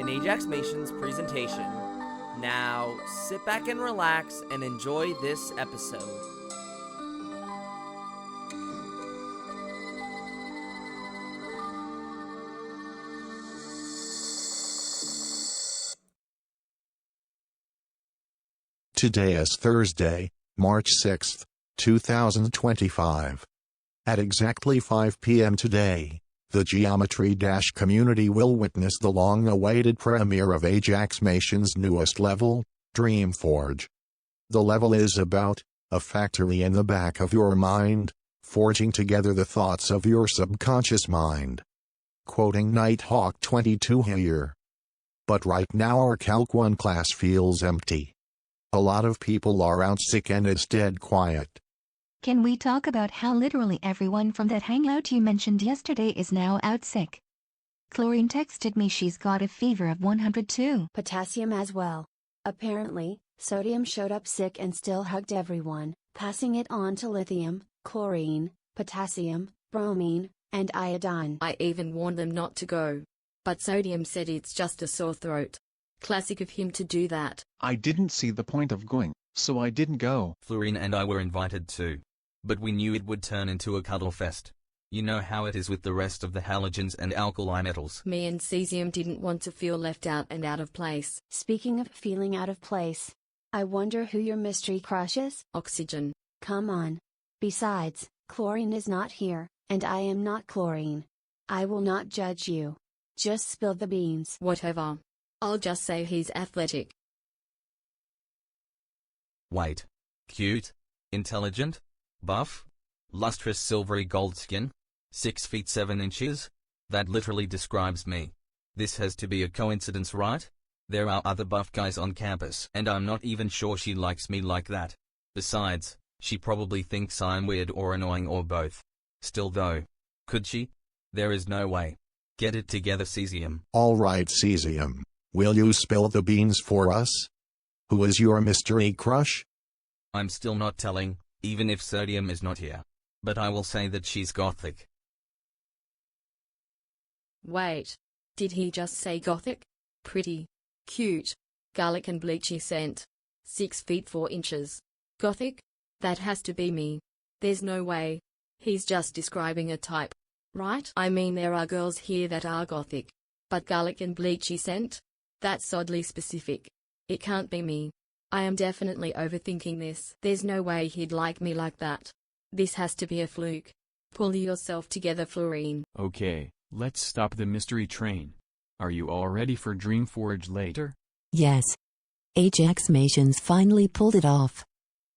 an Ajax Nations presentation. Now, sit back and relax and enjoy this episode. Today is Thursday, March 6, 2025. At exactly 5 p.m. today, the Geometry Dash community will witness the long-awaited premiere of Ajax Nation's newest level, Dreamforge. The level is about a factory in the back of your mind, forging together the thoughts of your subconscious mind. Quoting Nighthawk 22 here. But right now our Calc 1 class feels empty. A lot of people are out sick and it's dead quiet. Can we talk about how literally everyone from that hangout you mentioned yesterday is now out sick? Chlorine texted me she's got a fever of 102. Potassium as well. Apparently, sodium showed up sick and still hugged everyone, passing it on to lithium, chlorine, potassium, bromine, and iodine. I even warned them not to go. But sodium said it's just a sore throat. Classic of him to do that. I didn't see the point of going, so I didn't go. Fluorine and I were invited too. But we knew it would turn into a cuddle fest. You know how it is with the rest of the halogens and alkali metals. Me and cesium didn't want to feel left out and out of place. Speaking of feeling out of place, I wonder who your mystery crush is? Oxygen. Come on. Besides, chlorine is not here, and I am not chlorine. I will not judge you. Just spill the beans. Whatever. I'll just say he's athletic. Wait. Cute? Intelligent? Buff? Lustrous silvery gold skin? 6 feet 7 inches? That literally describes me. This has to be a coincidence, right? There are other buff guys on campus, and I'm not even sure she likes me like that. Besides, she probably thinks I'm weird or annoying or both. Still though. Could she? There is no way. Get it together, cesium. Alright, cesium. Will you spill the beans for us? Who is your mystery crush? I'm still not telling, even if sodium is not here. But I will say that she's gothic. Wait. Did he just say gothic? Pretty. Cute. Garlic and bleachy scent. 6 feet 4 inches. Gothic? That has to be me. There's no way. He's just describing a type. Right? I mean there are girls here that are gothic. But garlic and bleachy scent? That's oddly specific. It can't be me. I am definitely overthinking this. There's no way he'd like me like that. This has to be a fluke. Pull yourself together, Fluorine. Okay, let's stop the mystery train. Are you all ready for Dreamforge later? Yes. Ajax Nations finally pulled it off.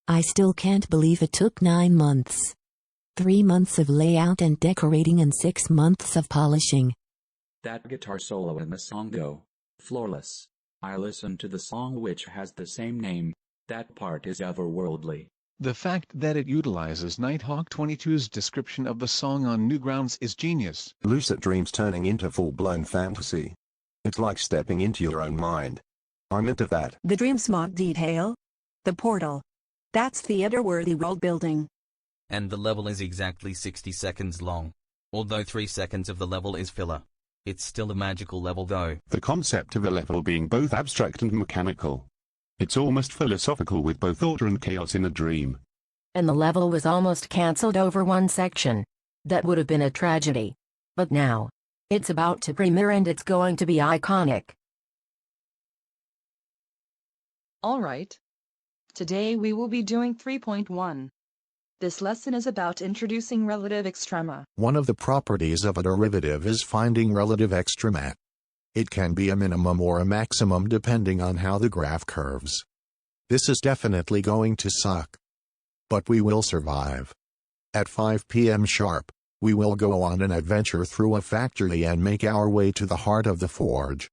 I still can't believe it took 9 months. 3 months of layout and decorating and 6 months of polishing. That guitar solo in the song Go. Flawless. I listened to the song which has the same name. That part is otherworldly. The fact that it utilizes Nighthawk 22's description of the song on Newgrounds is genius. Lucid dreams turning into full-blown fantasy. It's like stepping into your own mind. I'm into that. The dream smog detail. The portal. That's theater-worthy world building. And the level is exactly 60 seconds long. Although 3 seconds of the level is filler. It's still a magical level though. The concept of a level being both abstract and mechanical. It's almost philosophical with both order and chaos in a dream. And the level was almost cancelled over one section. That would have been a tragedy. But now, it's about to premiere and it's going to be iconic. Alright. Today we will be doing 3.1. This lesson is about introducing relative extrema. One of the properties of a derivative is finding relative extrema. It can be a minimum or a maximum depending on how the graph curves. This is definitely going to suck. But we will survive. At 5 p.m. sharp, we will go on an adventure through a factory and make our way to the heart of the forge.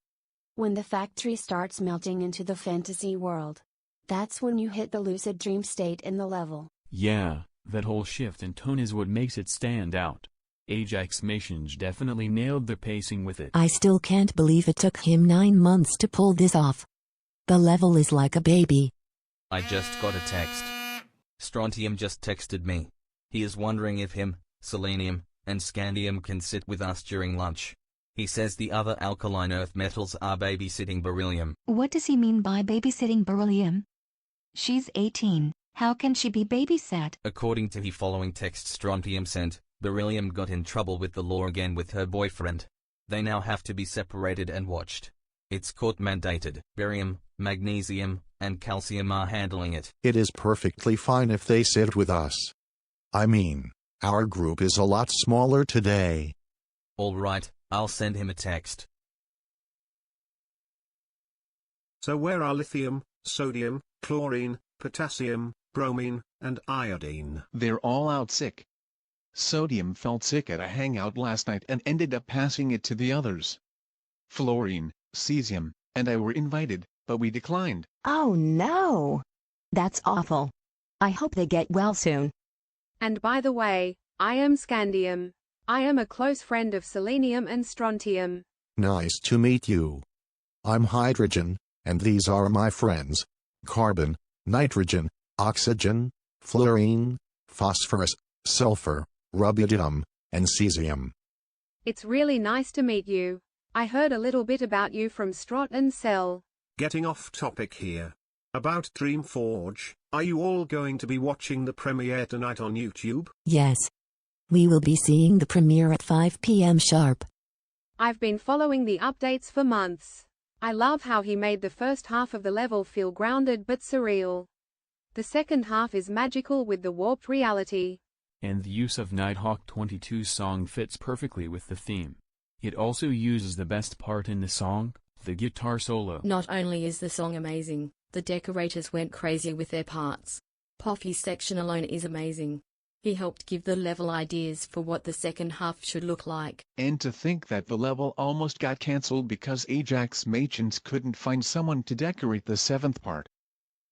When the factory starts melting into the fantasy world, that's when you hit the lucid dream state in the level. Yeah, that whole shift in tone is what makes it stand out. Ajax Nations definitely nailed the pacing with it. I still can't believe it took him 9 months to pull this off. The level is like a baby. I just got a text. Strontium just texted me. He is wondering if him, selenium, and scandium can sit with us during lunch. He says the other alkaline earth metals are babysitting beryllium. What does he mean by babysitting beryllium? She's 18. How can she be babysat? According to the following text Strontium sent, beryllium got in trouble with the law again with her boyfriend. They now have to be separated and watched. It's court mandated. Barium, magnesium, and calcium are handling it. It is perfectly fine if they sit with us. I mean, our group is a lot smaller today. Alright, I'll send him a text. So where are lithium, sodium, chlorine, potassium, bromine, and iodine? They're all out sick. Sodium felt sick at a hangout last night and ended up passing it to the others. Fluorine, cesium, and I were invited, but we declined. Oh no! That's awful. I hope they get well soon. And by the way, I am scandium. I am a close friend of selenium and strontium. Nice to meet you. I'm hydrogen, and these are my friends: carbon, nitrogen, oxygen, fluorine, phosphorus, sulfur, rubidium, and cesium. It's really nice to meet you. I heard a little bit about you from Strot and Cell. Getting off topic here. About Dreamforge, are you all going to be watching the premiere tonight on YouTube? Yes. We will be seeing the premiere at 5 p.m. sharp. I've been following the updates for months. I love how he made the first half of the level feel grounded but surreal. The second half is magical with the warped reality. And the use of Nighthawk 22's song fits perfectly with the theme. It also uses the best part in the song, the guitar solo. Not only is the song amazing, the decorators went crazy with their parts. Poffy's section alone is amazing. He helped give the level ideas for what the second half should look like. And to think that the level almost got cancelled because Ajax Machins couldn't find someone to decorate the seventh part.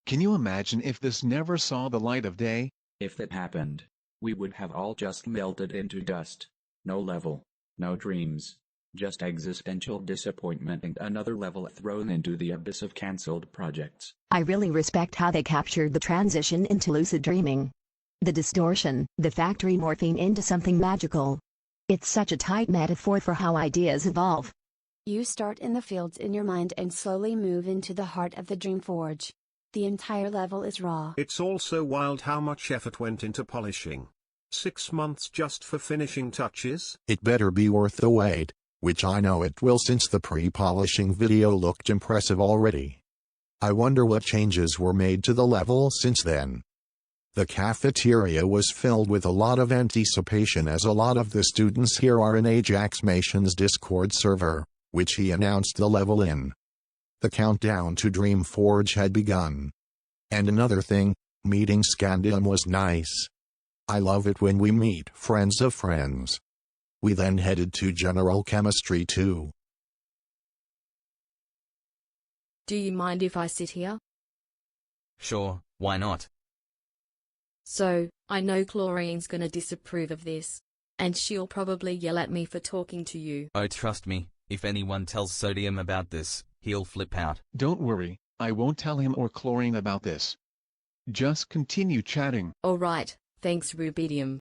Can you imagine if this never saw the light of day? If that happened, we would have all just melted into dust. No level, no dreams, just existential disappointment and another level thrown into the abyss of cancelled projects. I really respect how they captured the transition into lucid dreaming. The distortion, the factory morphing into something magical. It's such a tight metaphor for how ideas evolve. You start in the fields in your mind and slowly move into the heart of the Dreamforge. The entire level is raw. It's also wild how much effort went into polishing. 6 months just for finishing touches? It better be worth the wait, which I know it will since the pre-polishing video looked impressive already. I wonder what changes were made to the level since then. The cafeteria was filled with a lot of anticipation as a lot of the students here are in Ajax Mation's Discord server, which he announced the level in. The countdown to Dreamforge had begun. And another thing, meeting Scandium was nice. I love it when we meet friends of friends. We then headed to General Chemistry 2. Do you mind if I sit here? Sure, why not? So, I know Chlorine's gonna disapprove of this. And she'll probably yell at me for talking to you. Oh, trust me, if anyone tells Sodium about this, he'll flip out. Don't worry, I won't tell him or Chlorine about this. Just continue chatting. Alright, thanks Rubidium.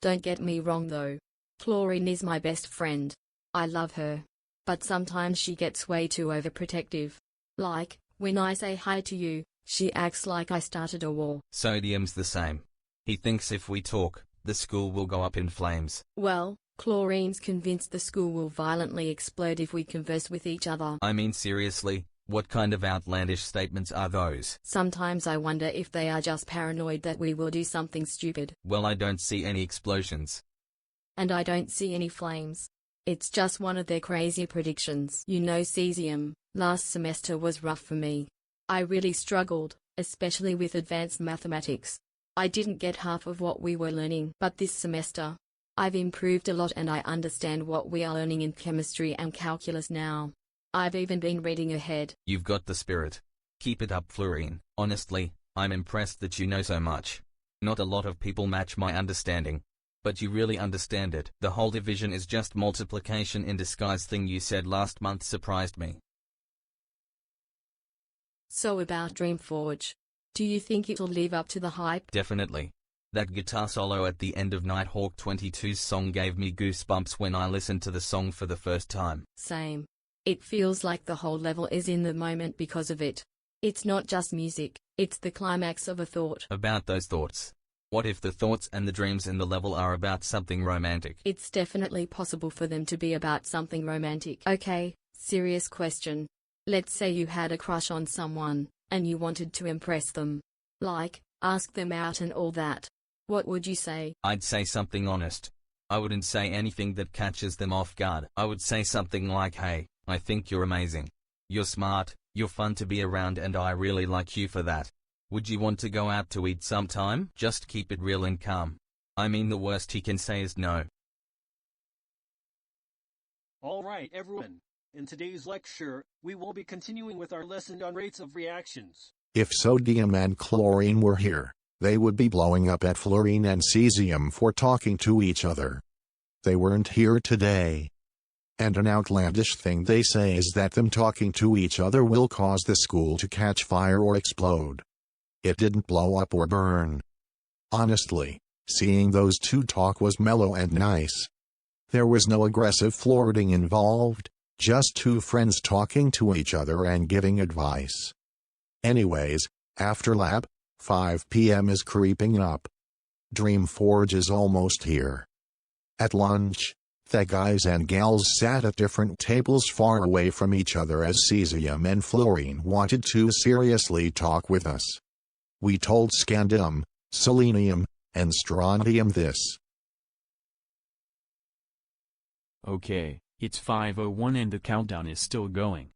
Don't get me wrong though. Chlorine is my best friend. I love her. But sometimes she gets way too overprotective. Like, when I say hi to you, she acts like I started a war. Sodium's the same. He thinks if we talk, the school will go up in flames. Well, Chlorine's convinced the school will violently explode if we converse with each other. I mean seriously, what kind of outlandish statements are those? Sometimes I wonder if they are just paranoid that we will do something stupid. Well, I don't see any explosions. And I don't see any flames. It's just one of their crazy predictions. You know, cesium, last semester was rough for me. I really struggled, especially with advanced mathematics. I didn't get half of what we were learning, but this semester, I've improved a lot and I understand what we are learning in chemistry and calculus now. I've even been reading ahead. You've got the spirit. Keep it up, Fluorine. Honestly, I'm impressed that you know so much. Not a lot of people match my understanding. But you really understand it. The whole division is just multiplication in disguise thing you said last month surprised me. So about Dreamforge. Do you think it'll live up to the hype? Definitely. That guitar solo at the end of Nighthawk 22's song gave me goosebumps when I listened to the song for the first time. Same. It feels like the whole level is in the moment because of it. It's not just music, it's the climax of a thought. About those thoughts. What if the thoughts and the dreams in the level are about something romantic? It's definitely possible for them to be about something romantic. Okay, serious question. Let's say you had a crush on someone, and you wanted to impress them. Like, ask them out and all that. What would you say? I'd say something honest. I wouldn't say anything that catches them off guard. I would say something like, hey, I think you're amazing. You're smart, you're fun to be around, and I really like you for that. Would you want to go out to eat sometime? Just keep it real and calm. I mean, the worst he can say is no. Alright everyone, in today's lecture, we will be continuing with our lesson on rates of reactions. If sodium and chlorine were here, they would be blowing up at fluorine and cesium for talking to each other. They weren't here today. And an outlandish thing they say is that them talking to each other will cause the school to catch fire or explode. It didn't blow up or burn. Honestly, seeing those two talk was mellow and nice. There was no aggressive flirting involved, just two friends talking to each other and giving advice. Anyways, after lab, 5 p.m. is creeping up. Dreamforge is almost here. At lunch, the guys and gals sat at different tables far away from each other as cesium and fluorine wanted to seriously talk with us. We told scandium, selenium, and strontium this. Okay, it's 5:01 and the countdown is still going.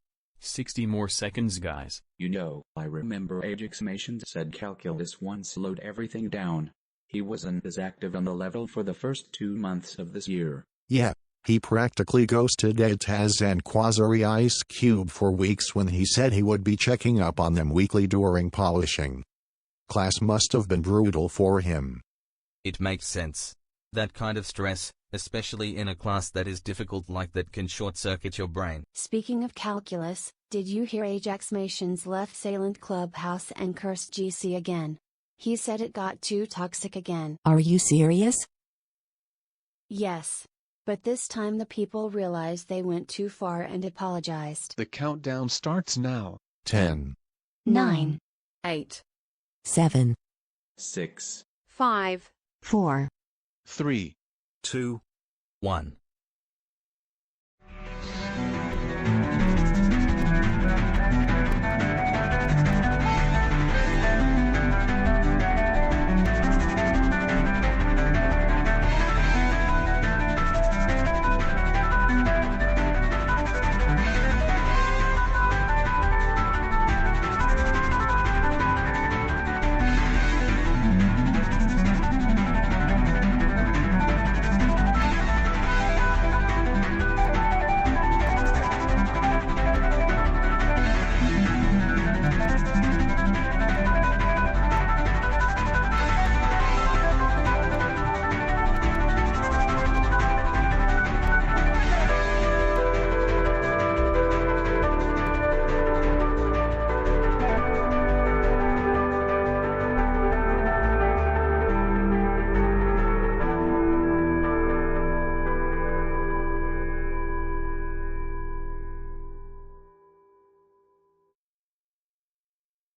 60 more seconds, guys. You know, I remember Ajax Mations said calculus once slowed everything down. He wasn't as active on the level for the first 2 months of this year. Yeah, he practically ghosted Taz and Quasari Ice Cube for weeks when he said he would be checking up on them weekly during polishing. Class must have been brutal for him. It makes sense. That kind of stress, especially in a class that is difficult like that, can short-circuit your brain. Speaking of calculus, did you hear Ajax Mations left Salient Clubhouse and cursed GC again? He said it got too toxic again. Are you serious? Yes. But this time the people realized they went too far and apologized. The countdown starts now. 10, 9, 8, 7, 6, 5, 4, 3, 2, 1.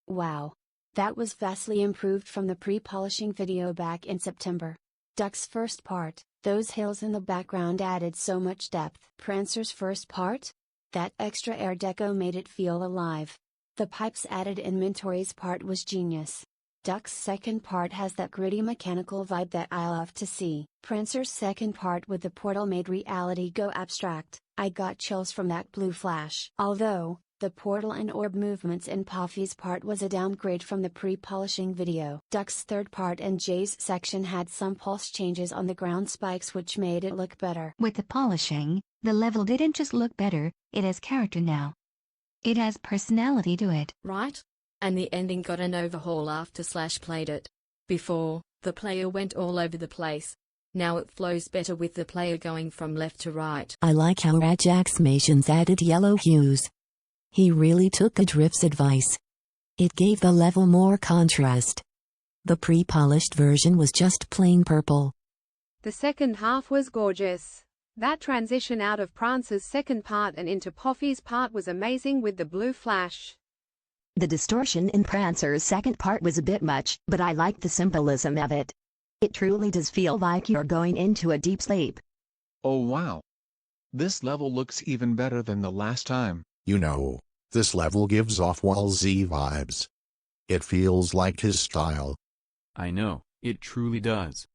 Wow. That was vastly improved from the pre-polishing video back in September. Duck's first part, those hills in the background added so much depth. Prancer's first part? That extra air deco made it feel alive. The pipes added in Mentori's part was genius. Duck's second part has that gritty mechanical vibe that I love to see. Prancer's second part with the portal made reality go abstract. I got chills from that blue flash. Although, the portal and orb movements in Puffy's part was a downgrade from the pre-polishing video. Duck's third part and Jay's section had some pulse changes on the ground spikes which made it look better. With the polishing, the level didn't just look better, it has character now. It has personality to it. Right? And the ending got an overhaul after Slash played it. Before, the player went all over the place. Now it flows better with the player going from left to right. I like how Ajax Mations added yellow hues. He really took the Drift's advice. It gave the level more contrast. The pre-polished version was just plain purple. The second half was gorgeous. That transition out of Prancer's second part and into Poffy's part was amazing with the blue flash. The distortion in Prancer's second part was a bit much, but I liked the symbolism of it. It truly does feel like you're going into a deep sleep. Oh wow. This level looks even better than the last time. You know, this level gives off Woolsey vibes. It feels like his style. I know, it truly does.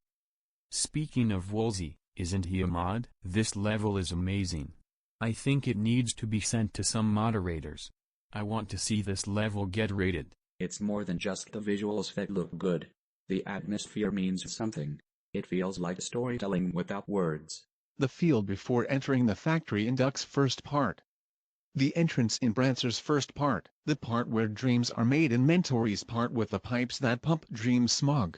Speaking of Woolsey, isn't he a mod? This level is amazing. I think it needs to be sent to some moderators. I want to see this level get rated. It's more than just the visuals that look good. The atmosphere means something. It feels like storytelling without words. The field before entering the factory in Duck's first part. The entrance in Prancer's first part, the part where dreams are made in Mentori's part with the pipes that pump dream smog.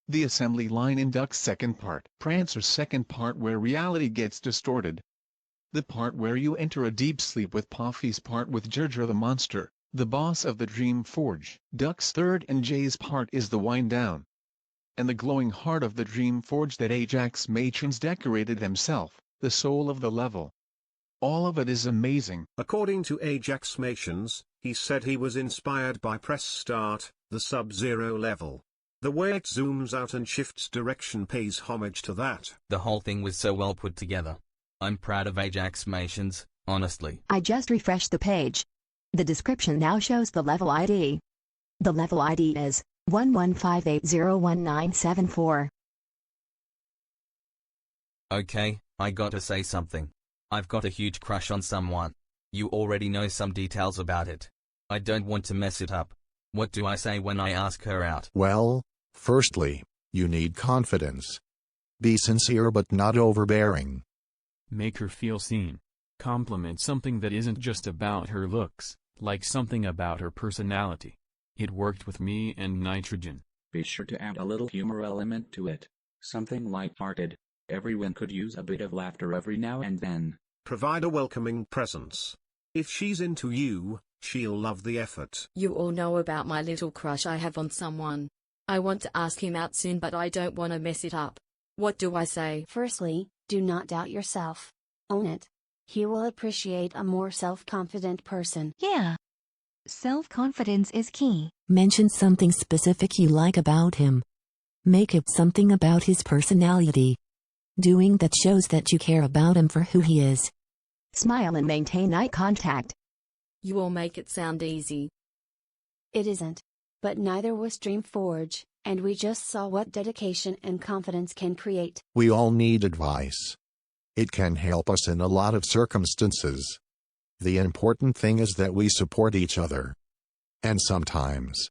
The assembly line in Duck's second part, Prancer's second part where reality gets distorted. The part where you enter a deep sleep with Poffy's part with Gerger the monster, the boss of the Dreamforge. Duck's third and Jay's part is the wind down. And the glowing heart of the Dreamforge that Ajax Matrons decorated himself, the soul of the level. All of it is amazing. According to Ajax Matrons, he said he was inspired by Press Start, the Sub-Zero level. The way it zooms out and shifts direction pays homage to that. The whole thing was so well put together. I'm proud of Ajax Matrons, honestly. I just refreshed the page. The description now shows the level ID. The level ID is 11581974. Okay, I gotta say something. I've got a huge crush on someone. You already know some details about it. I don't want to mess it up. What do I say when I ask her out? Well, firstly, you need confidence. Be sincere but not overbearing. Make her feel seen. Compliment something that isn't just about her looks, like something about her personality. It worked with me and Nitrogen. Be sure to add a little humor element to it. Something light-hearted. Everyone could use a bit of laughter every now and then. Provide a welcoming presence. If she's into you, she'll love the effort. You all know about my little crush I have on someone. I want to ask him out soon, but I don't want to mess it up. What do I say? Firstly, do not doubt yourself. Own it. He will appreciate a more self-confident person. Yeah. Self-confidence is key. Mention something specific you like about him. Make it something about his personality. Doing that shows that you care about him for who he is. Smile and maintain eye contact. You all make it sound easy. It isn't. But neither was Dreamforge, and we just saw what dedication and confidence can create. We all need advice. It can help us in a lot of circumstances. The important thing is that we support each other. And sometimes,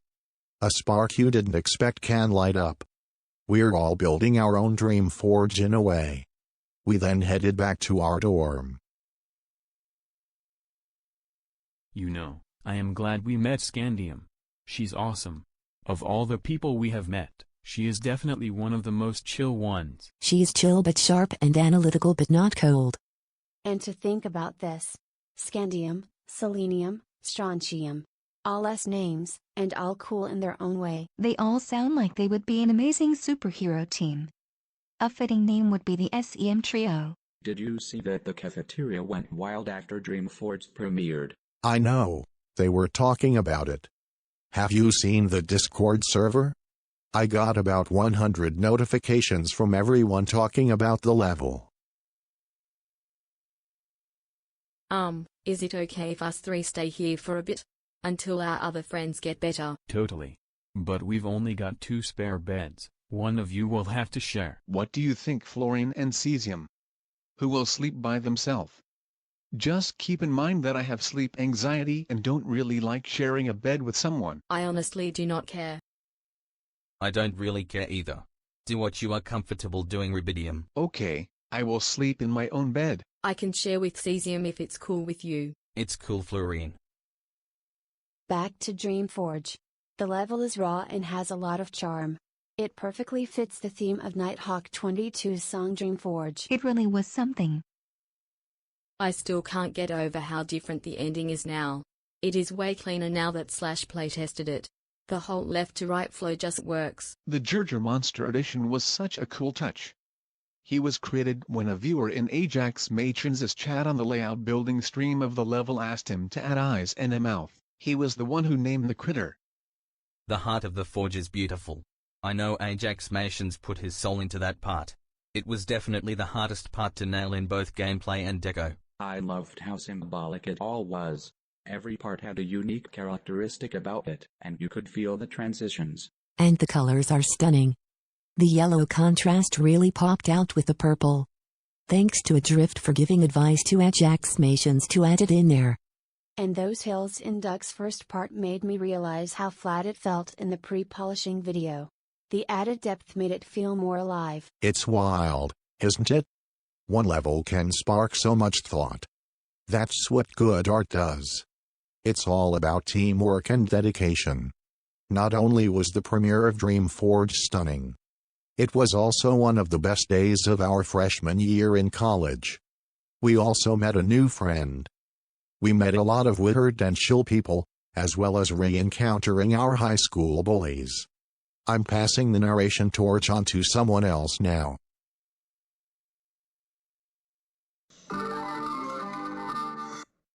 a spark you didn't expect can light up. We're all building our own Dreamforge in a way. We then headed back to our dorm. You know, I am glad we met Scandium. She's awesome. Of all the people we have met, she is definitely one of the most chill ones. She's chill but sharp and analytical but not cold. And to think about this. Scandium, Selenium, Strontium. All S names, and all cool in their own way. They all sound like they would be an amazing superhero team. A fitting name would be the SEM Trio. Did you see that the cafeteria went wild after Dreamforge premiered? I know, they were talking about it. Have you seen the Discord server? I got about 100 notifications from everyone talking about the level. Is it okay if us three stay here for a bit? Until our other friends get better. Totally. But we've only got 2 spare beds. One of you will have to share. What do you think, Florian and Cesium? Who will sleep by themselves? Just keep in mind that I have sleep anxiety and don't really like sharing a bed with someone. I honestly do not care. I don't really care either. Do what you are comfortable doing, Rubidium. Okay, I will sleep in my own bed. I can share with Cesium if it's cool with you. It's cool, Florian. Back to Dreamforge. The level is raw and has a lot of charm. It perfectly fits the theme of Nighthawk 22's song Dreamforge. It really was something. I still can't get over how different the ending is now. It is way cleaner now that Slash playtested it. The whole left-to-right flow just works. The Gerger Monster addition was such a cool touch. He was created when a viewer in Ajax Matrons' chat on the layout building stream of the level asked him to add eyes and a mouth. He was the one who named the critter. The heart of the Forge is beautiful. I know Ajax Mations put his soul into that part. It was definitely the hardest part to nail in both gameplay and deco. I loved how symbolic it all was. Every part had a unique characteristic about it, and you could feel the transitions. And the colors are stunning. The yellow contrast really popped out with the purple. Thanks to Adrift for giving advice to Ajax Mations to add it in there. And those hills in Duck's first part made me realize how flat it felt in the pre-polishing video. The added depth made it feel more alive. It's wild, isn't it? One level can spark so much thought. That's what good art does. It's all about teamwork and dedication. Not only was the premiere of Dreamforge stunning, it was also one of the best days of our freshman year in college. We also met a new friend. We met a lot of weird and chill people, as well as re-encountering our high school bullies. I'm passing the narration torch on to someone else now.